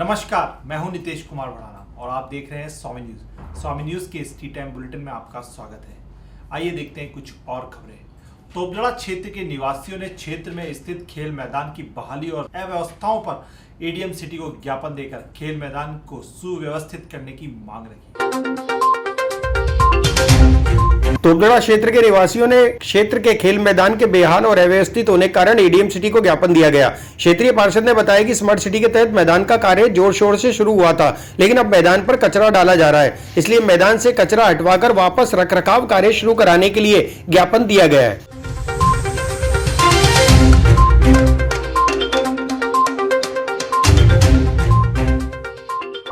नमस्कार, मैं हूं नितेश कुमार भड़ाना और आप देख रहे हैं स्वामी न्यूज। स्वामी न्यूज के इस टी टाइम बुलेटिन में आपका स्वागत है। आइए देखते हैं कुछ और खबरें। तोपजड़ा क्षेत्र के निवासियों ने क्षेत्र में स्थित खेल मैदान की बहाली और अव्यवस्थाओं पर एडीएम सिटी को ज्ञापन देकर खेल मैदान को सुव्यवस्थित करने की मांग रखी। तोपजड़ा क्षेत्र के निवासियों ने क्षेत्र के खेल मैदान के बेहाल और अव्यवस्थित होने के कारण एडीएम सिटी को ज्ञापन दिया गया। क्षेत्रीय पार्षद ने बताया कि स्मार्ट सिटी के तहत मैदान का कार्य जोर शोर से शुरू हुआ था, लेकिन अब मैदान पर कचरा डाला जा रहा है, इसलिए मैदान से कचरा हटवाकर वापस रखरखाव कार्य शुरू कराने के लिए ज्ञापन दिया गया है।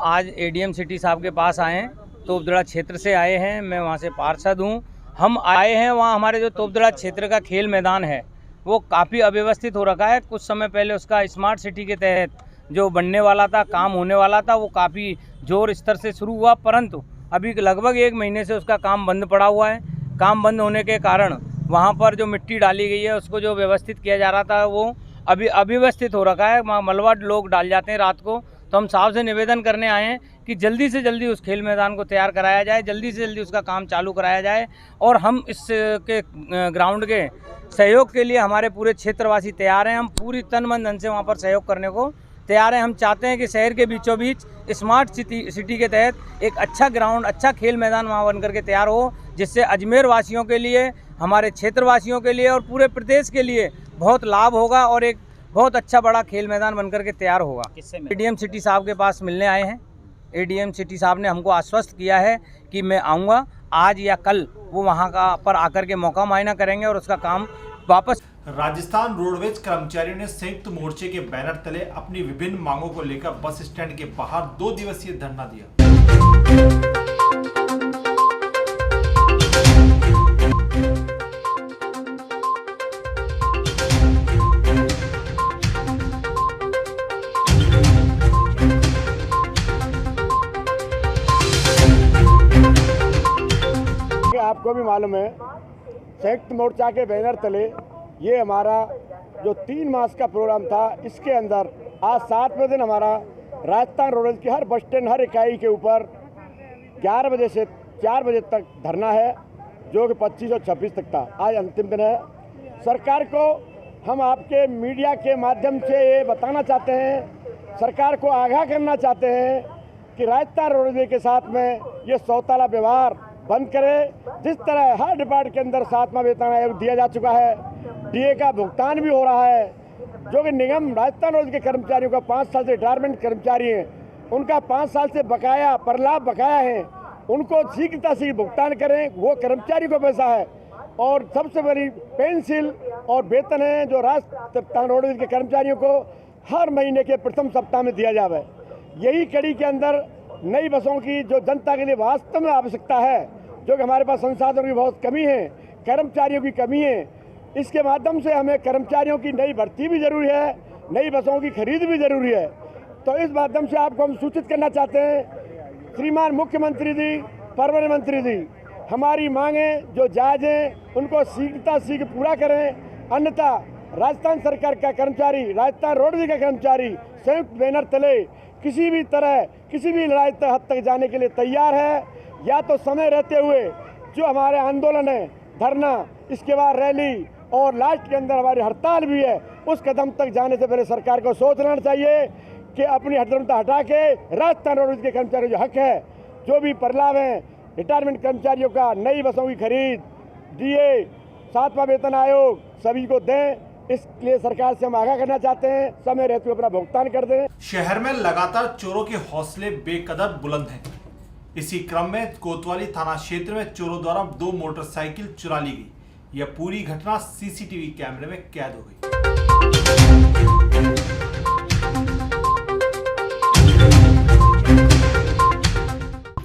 आज एडीएम सिटी साहब के पास आए हैं, तोपजड़ा क्षेत्र से आए हैं। मैं वहाँ से पार्षद हूँ। हम आए हैं वहाँ, हमारे जो तोपजड़ा क्षेत्र का खेल मैदान है वो काफ़ी अव्यवस्थित हो रखा है। कुछ समय पहले उसका स्मार्ट सिटी के तहत जो बनने वाला था, काम होने वाला था, वो काफ़ी जोर स्तर से शुरू हुआ, परंतु अभी लगभग 1 महीने से उसका काम बंद पड़ा हुआ है। काम बंद होने के कारण वहाँ पर जो मिट्टी डाली गई है उसको जो व्यवस्थित किया जा रहा था वो अभी अव्यवस्थित हो रखा है। मलबा लोग डाल जाते हैं रात को। तो हम साहब से निवेदन करने आए हैं कि जल्दी से जल्दी उस खेल मैदान को तैयार कराया जाए, जल्दी से जल्दी उसका काम चालू कराया जाए। और हम इस के ग्राउंड के सहयोग के लिए हमारे पूरे क्षेत्रवासी तैयार हैं। हम पूरी तन मन धन से वहाँ पर सहयोग करने को तैयार हैं। हम चाहते हैं कि शहर के बीचों बीच स्मार्ट सिटी के तहत एक अच्छा ग्राउंड, अच्छा खेल मैदान वहाँ बन करके तैयार हो, जिससे अजमेर वासियों के लिए, हमारे क्षेत्रवासियों के लिए और पूरे प्रदेश के लिए बहुत लाभ होगा और एक बहुत अच्छा बड़ा खेल मैदान बनकर के तैयार होगा। एडीएम सिटी साहब के पास मिलने आए हैं। एडीएम सिटी साहब ने हमको आश्वस्त किया है कि मैं आऊँगा, आज या कल वो वहाँ का पर आकर के मौका मुआयना करेंगे और उसका काम वापस। राजस्थान रोडवेज कर्मचारियों ने संयुक्त मोर्चे के बैनर तले अपनी विभिन्न मांगों को लेकर बस स्टैंड के बाहर 2 दिवसीय धरना दिया। आपको भी मालूम है, संयुक्त मोर्चा के बैनर तले ये हमारा जो 3 मास का प्रोग्राम था, इसके अंदर आज 7वें दिन हमारा राजस्थान रोडवेज की हर बस स्टैंड, हर इकाई के ऊपर 11 बजे से 4 बजे तक धरना है, जो कि 25 और 26 तक था। आज अंतिम दिन है। सरकार को हम आपके मीडिया के माध्यम से ये बताना चाहते हैं, सरकार को आगाह करना चाहते हैं कि राजस्थान रोडवेज के साथ में ये सौताला व्यवहार बंद करे। जिस तरह हर डिपार्टमेंट के अंदर 7वां वेतन आयोग दिया जा चुका है, डीए का भुगतान भी हो रहा है, जो कि निगम राजस्थान रोडवेज के कर्मचारियों का 5 साल से रिटायरमेंट कर्मचारी हैं, उनका 5 साल से बकाया परलाभ बकाया है, उनको शीघ्रता से भुगतान करें। वो कर्मचारी को पैसा है। और सबसे बड़ी पेंशन और वेतन है जो राजस्थान रोडवेज के कर्मचारियों को हर महीने के प्रथम सप्ताह में दिया जाए। यही कड़ी के अंदर नई बसों की जो जनता के लिए वास्तव में आवश्यकता है, जो कि हमारे पास संसाधनों की बहुत कमी है, कर्मचारियों की कमी है, इसके माध्यम से हमें कर्मचारियों की नई भर्ती भी जरूरी है, नई बसों की खरीद भी जरूरी है। तो इस माध्यम से आपको हम सूचित करना चाहते हैं, श्रीमान मुख्यमंत्री जी, परिवहन मंत्री जी, हमारी मांगें जो जायज़ हैं उनको शीघ्र पूरा करें, अन्यथा राजस्थान सरकार का कर्मचारी, राजस्थान रोडवेज का कर्मचारी संयुक्त बैनर तले किसी भी तरह, किसी भी लड़ाई हद तक जाने के लिए तैयार है। या तो समय रहते हुए जो हमारे आंदोलन है, धरना, इसके बाद रैली और लास्ट के अंदर हमारी हड़ताल भी है, उस कदम तक जाने से पहले सरकार को सोच लेना चाहिए कि अपनी हड़ताल हटा के राजस्थान रोडवेज के कर्मचारियों जो हक है, जो भी परलाभ है, रिटायरमेंट कर्मचारियों का, नई बसों की खरीद, डीए, 7वां वेतन आयोग सभी को दें। इसलिए सरकार से हम आगाह करना चाहते हैं, समय रहते हुए अपना भुगतान कर दें। शहर में लगातार चोरों के हौसले बेकदर बुलंद हैं। इसी क्रम में कोतवाली थाना क्षेत्र में चोरों द्वारा 2 मोटरसाइकिल चुरा ली गई। यह पूरी घटना सीसीटीवी कैमरे में कैद हो गई।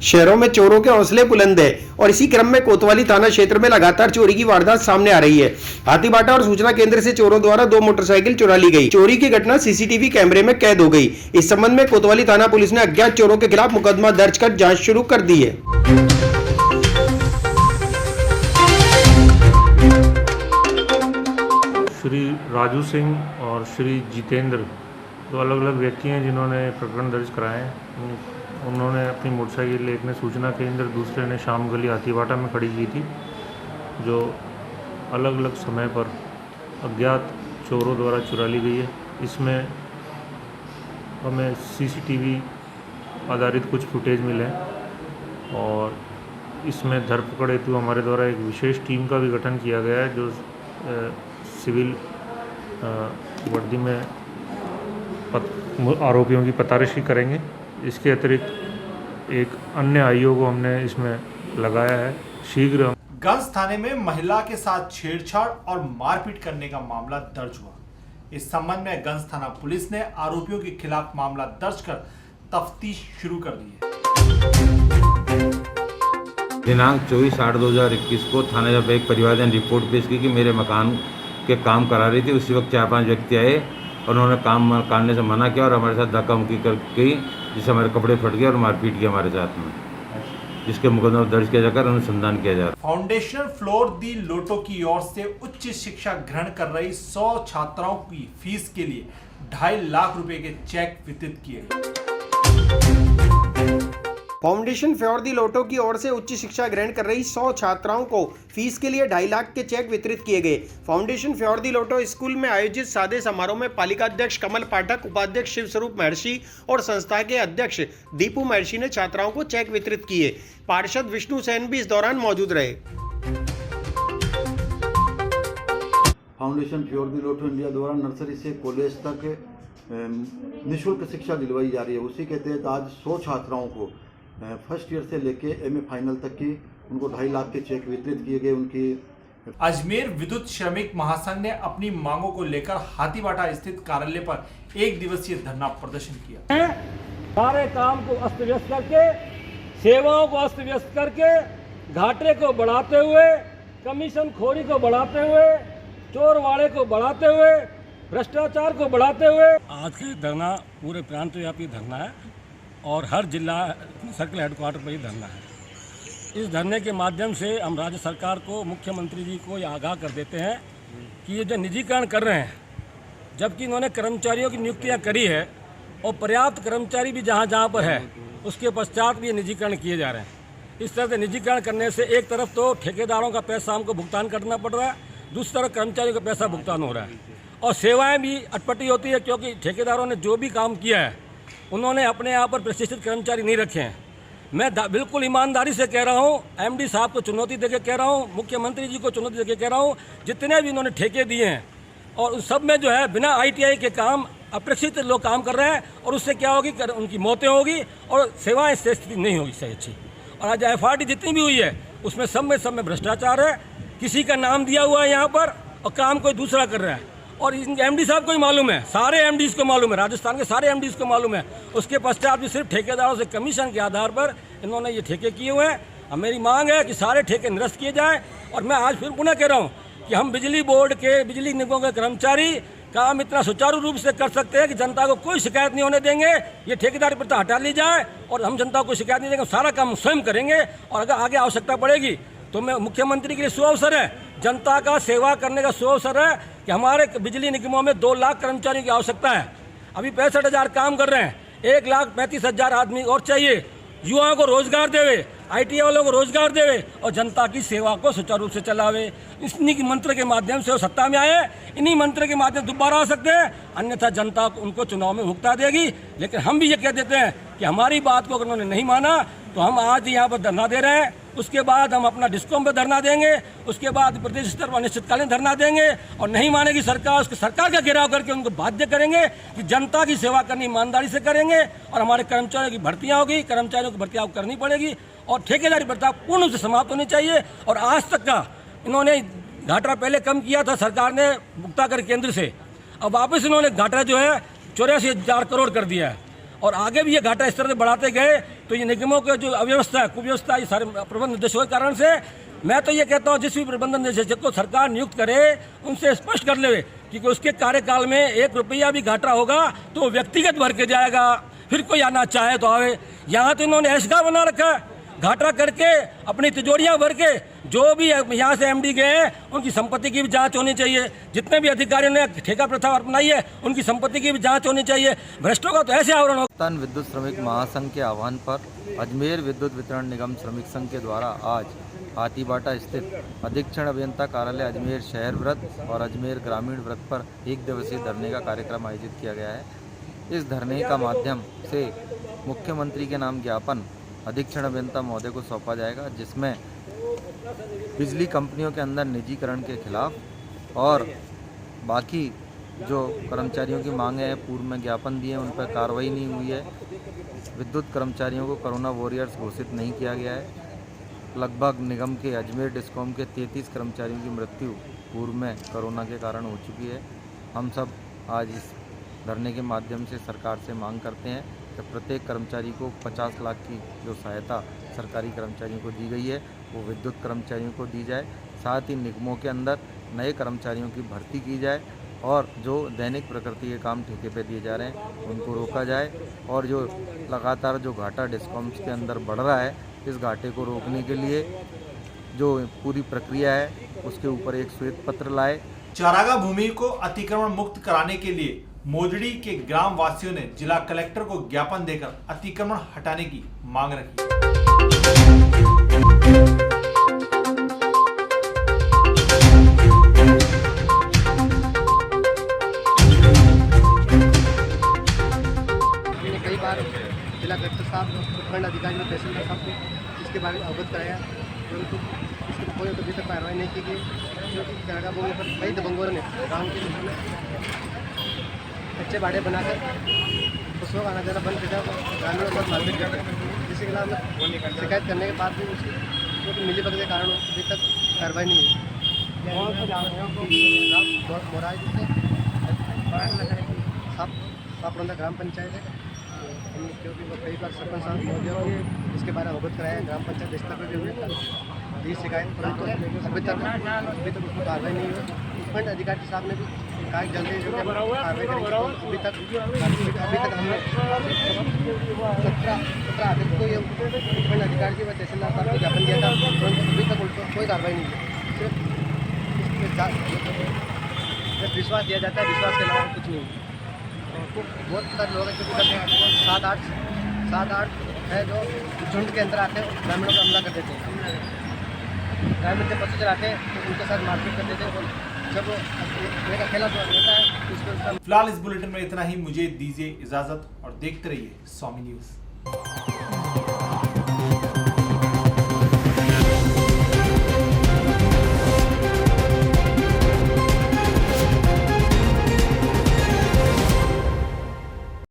शहरों में चोरों के हौसले बुलंद है और इसी क्रम में कोतवाली थाना क्षेत्र में लगातार चोरी की वारदात सामने आ रही है। हाथीबाटा और सूचना केंद्र से चोरों द्वारा 2 मोटरसाइकिल चुरा ली गई। चोरी की घटना सीसीटीवी कैमरे में कैद हो गई। इस संबंध में कोतवाली थाना पुलिस ने अज्ञात चोरों के खिलाफ मुकदमा दर्ज कर जांच शुरू कर दी है। श्री राजू सिंह और श्री जितेंद्र जो अलग अलग व्यक्ति हैं जिन्होंने प्रकरण दर्ज कराए हैं, उन्होंने अपनी मोटरसाइकिल एक ने सूचना केंद्र, दूसरे ने शाम गली हाथीवाटा में खड़ी की थी, जो अलग अलग समय पर अज्ञात चोरों द्वारा चुरा ली गई है। इसमें हमें सीसीटीवी आधारित कुछ फुटेज मिले हैं और इसमें धरपकड़ हेतु हमारे द्वारा एक विशेष टीम का भी गठन किया गया है, जो सिविल वर्दी में आरोपियों की पतारशी करेंगे। इसके अतिरिक्त एक अन्य आईओ को हमने इसमें लगाया है। शीघ्र हम गंज थाने में महिला के साथ छेड़छाड़ और मारपीट करने का मामला दर्ज हुआ। इस संबंध में गंज थाना पुलिस ने आरोपियों के खिलाफ मामला दर्ज कर तफ्तीश शुरू कर दी है। दिनांक 24/8/2021 को थाने जब एक परिवार ने रिपोर्ट पेश की कि मेरे मकान के काम करा रही थी। उसी वक्त 4-5 व्यक्ति आए और उन्होंने काम करने से मना किया और हमारे साथ धक्का मुक्की की, जिससे हमारे कपड़े फट गए और मारपीट की हमारे साथ में, जिसके मुकदमा दर्ज किया जाकर अनुसंधान किया जा रहा है। फाउंडेशन फ्लोर दी लोटो की ओर से उच्च शिक्षा ग्रहण कर रही 100 छात्राओं की फीस के लिए 2.5 लाख रुपए के चेक वितरित किए गए। फाउंडेशन फॉर दी लोटो की ओर से उच्च शिक्षा ग्रहण कर रही 100 छात्राओं को फीस के लिए 2.5 लाख के चेक वितरित किए गए। Foundation for the Lotte school में आयोजित सादे समारोह में पालिका अध्यक्ष कमल पाठक, उपाध्यक्ष शिव स्वरूप महर्षि और संस्था के अध्यक्ष दीपू महर्षि ने छात्राओं को चेक वितरित किए। पार्षद विष्णु सेन भी इस दौरान मौजूद रहे। Foundation for the Lotte India द्वारा नर्सरी से कॉलेज तक निःशुल्क शिक्षा दिलवाई जा रही है। उसी के तहत आज 100 छात्राओं को फर्स्ट ईयर से लेके एमए फाइनल तक की उनको 2.5 लाख के चेक वितरित किए गए। उनकी अजमेर विद्युत श्रमिक महासंघ ने अपनी मांगों को लेकर हाथीवाटा स्थित कार्यालय पर 1 दिवसीय धरना प्रदर्शन किया। सारे काम को अस्त व्यस्त करके, सेवाओं को अस्त व्यस्त करके, घाटे को बढ़ाते हुए, कमीशन खोरी को बढ़ाते हुए, चोरवाड़े को बढ़ाते हुए, भ्रष्टाचार को बढ़ाते हुए आज का धरना पूरे प्रांतव्यापी धरना है और हर जिला सर्कल हेडक्वार्टर पर ही धरना है। इस धरने के माध्यम से हम राज्य सरकार को, मुख्यमंत्री जी को ये आगाह कर देते हैं कि ये जो निजीकरण कर रहे हैं, जबकि इन्होंने कर्मचारियों की नियुक्तियां करी है और पर्याप्त कर्मचारी भी जहां जहां पर है, उसके पश्चात भी ये निजीकरण किए जा रहे हैं। इस तरह से निजीकरण करने से एक तरफ तो ठेकेदारों का पैसा हमको भुगतान करना पड़ रहा है, दूसरी तरफ कर्मचारियों का पैसा भुगतान हो रहा है और सेवाएँ भी अटपटी होती है, क्योंकि ठेकेदारों ने जो भी काम किया है उन्होंने अपने यहाँ पर प्रशिक्षित कर्मचारी नहीं रखे हैं। मैं बिल्कुल ईमानदारी से कह रहा हूँ, एमडी साहब को चुनौती देके कह रहा हूँ, मुख्यमंत्री जी को चुनौती देके कह रहा हूँ, जितने भी इन्होंने ठेके दिए हैं और उन सब में जो है बिना ITI के काम, अप्रशिक्षित लोग काम कर रहे हैं और उससे क्या होगी, उनकी मौतें होगी और सेवाएं से स्थिति नहीं होगी सही अच्छी। और आज FRD जितनी भी हुई है उसमें सब में भ्रष्टाचार है, किसी का नाम दिया हुआ है यहाँ पर और काम कोई दूसरा कर रहा है। और MD साहब को ही मालूम है, सारे MDs को मालूम है, राजस्थान के सारे MDs को मालूम है। उसके पश्चात भी सिर्फ ठेकेदारों से कमीशन के आधार पर इन्होंने ये ठेके किए हुए हैं। अब मेरी मांग है कि सारे ठेके निरस्त किए जाएं। और मैं आज फिर पुनः कह रहा हूँ कि हम बिजली बोर्ड के, बिजली निगमों के कर्मचारी काम इतना सुचारू रूप से कर सकते हैं कि जनता को कोई शिकायत नहीं होने देंगे। ये ठेकेदारी प्रथा हटा ली जाए और हम जनता को शिकायत नहीं देंगे, सारा काम स्वयं करेंगे। और अगर आगे आवश्यकता पड़ेगी तो मैं मुख्यमंत्री के लिए सुअवसर है, जनता का सेवा करने का सुअवसर है कि हमारे बिजली निगमों में 2 लाख कर्मचारियों की आवश्यकता है। अभी 65,000 काम कर रहे हैं, 1,35,000 आदमी और चाहिए। युवाओं को रोजगार देवे, ITI वालों को रोजगार देवे और जनता की सेवा को सुचारू रूप से चलावे। इन्हीं के मंत्र के माध्यम से वो सत्ता में आए, इन्हीं मंत्र के माध्यम से दोबारा आ सकते हैं, अन्यथा जनता उनको चुनाव में भुगता देगी। लेकिन हम भी ये कह देते हैं कि हमारी बात को अगर उन्होंने नहीं माना तो हम आज यहाँ पर धरना दे रहे हैं। उसके बाद हम अपना डिस्कॉम पे धरना देंगे, उसके बाद प्रदेश स्तर पर अनिश्चितकालीन धरना देंगे और नहीं मानेगी सरकार, उसके सरकार का घेराव करके उनको बाध्य करेंगे कि जनता की सेवा करनी ईमानदारी से करेंगे। और हमारे कर्मचारियों की भर्तियाँ होगी, कर्मचारियों की भर्तियाँ करनी पड़ेगी और ठेकेदारी प्रथा पूर्ण रूप से समाप्त होनी चाहिए। और आज तक का इन्होंने घाटा पहले कम किया था सरकार ने भुगता कर केंद्र से, अब वापस इन्होंने घाटा जो है 84,000 करोड़ कर दिया है और आगे भी ये घाटा इस तरह से बढ़ाते गए तो ये निगमों की जो अव्यवस्था है, कुव्यवस्था, ये सारे प्रबंध निर्देशों के कारण से मैं तो ये कहता हूँ जिस भी प्रबंधन निर्देशक को सरकार नियुक्त करे उनसे स्पष्ट कर ले कि उसके कार्यकाल में 1 रुपया भी घाटा होगा तो व्यक्तिगत भर के जाएगा, फिर कोई आना चाहे तो आवे। यहाँ तो इन्होंने ऐशगा बना रखा है, घाटा करके अपनी तिजोरियाँ भर के जो भी यहाँ से एमडी गए हैं उनकी संपत्ति की भी जांच होनी चाहिए। जितने भी अधिकारियों ने ठेका प्रथा अपनाई है उनकी संपत्ति की भी जांच होनी चाहिए। भ्रष्टों का तो ऐसे आवरण हो। राजस्थान विद्युत श्रमिक महासंघ के आह्वान पर अजमेर विद्युत वितरण निगम श्रमिक संघ के द्वारा आज हाथीबाटा स्थित अधीक्षण अभियंता कार्यालय अजमेर शहर वृत्त और अजमेर ग्रामीण वृत्त पर 1 दिवसीय धरने का कार्यक्रम आयोजित किया गया है। इस धरने का माध्यम से मुख्यमंत्री के नाम ज्ञापन अधीक्षण अभियंता महोदय को सौंपा जाएगा, जिसमें बिजली कंपनियों के अंदर निजीकरण के खिलाफ और बाकी जो कर्मचारियों की मांगें हैं, पूर्व में ज्ञापन दिए उन पर कार्रवाई नहीं हुई है। विद्युत कर्मचारियों को कोरोना वॉरियर्स घोषित नहीं किया गया है। लगभग निगम के अजमेर डिस्कॉम के 33 कर्मचारियों की मृत्यु पूर्व में कोरोना के कारण हो चुकी है। हम सब आज इस धरने के माध्यम से सरकार से मांग करते हैं कि प्रत्येक कर्मचारी को 50 लाख की जो सहायता सरकारी कर्मचारियों को दी गई है वो विद्युत कर्मचारियों को दी जाए। साथ ही निगमों के अंदर नए कर्मचारियों की भर्ती की जाए और जो दैनिक प्रकृति के काम ठेके पे दिए जा रहे हैं उनको रोका जाए और जो लगातार जो घाटा डिस्कॉम्स के अंदर बढ़ रहा है इस घाटे को रोकने के लिए जो पूरी प्रक्रिया है उसके ऊपर एक श्वेत पत्र लाए। चारागाह भूमि को अतिक्रमण मुक्त कराने के लिए मोजड़ी के ग्राम वासियों ने जिला कलेक्टर को ज्ञापन देकर अतिक्रमण हटाने की मांग रखी। कई बार जिला कलेक्टर साहब, उपखंड अधिकारी और तहसीलदार साहब को इसके बारे में अवगत कराया, परंतु इसकी कोई अभी तक कार्रवाई नहीं की गई, क्योंकि चारागाह भूमि पर कई दबंगों ने गाँव के बीच में कच्चे बाड़े बनाकर पशुओं का आना जाना बंद किया, ग्रामीणों के साथ मारपीट करते हैं, जिसके खिलाफ शिकायत करने के बाद भी उसकी क्योंकि मिलीभगत के कारण अभी तक कार्रवाई नहीं हुई। मोराज से सापरंदा ग्राम पंचायत है, क्योंकि वो कई बार सरपंच साहब महोदय को इसके बारे में अवगत कराया, ग्राम पंचायत स्तर पर भी हुई दी शिकायत, परंतु अभी तक उसको कार्रवाई नहीं हुई। उपखंड अधिकारी साहब ने भी कहा जल्दी जो कार्रवाई करेंगे। अभी तक हमने 17 अगस्त को ये उपखंड अधिकारी जी व तहसीलदार साहब को ज्ञापन दिया था, परंतु अभी तक उनको कोई कार्रवाई नहीं हुई। सिर्फ विश्वास दिया जाता है, विश्वास के अलावा कुछ नहीं। तो बहुत सारे लोग हैं जो 7-8 है जो झुंड के अंदर आते हैं, ग्रामीणों पर हमला कर देते हैं, ग्रामीण जब पशु चलाते हैं तो उनके साथ मारपीट कर देते हैं। जब मेरा खेला जो होता है उसके फिलहाल इस बुलेटिन में इतना ही। मुझे दीजिए इजाजत और देखते रहिए स्वामी न्यूज़।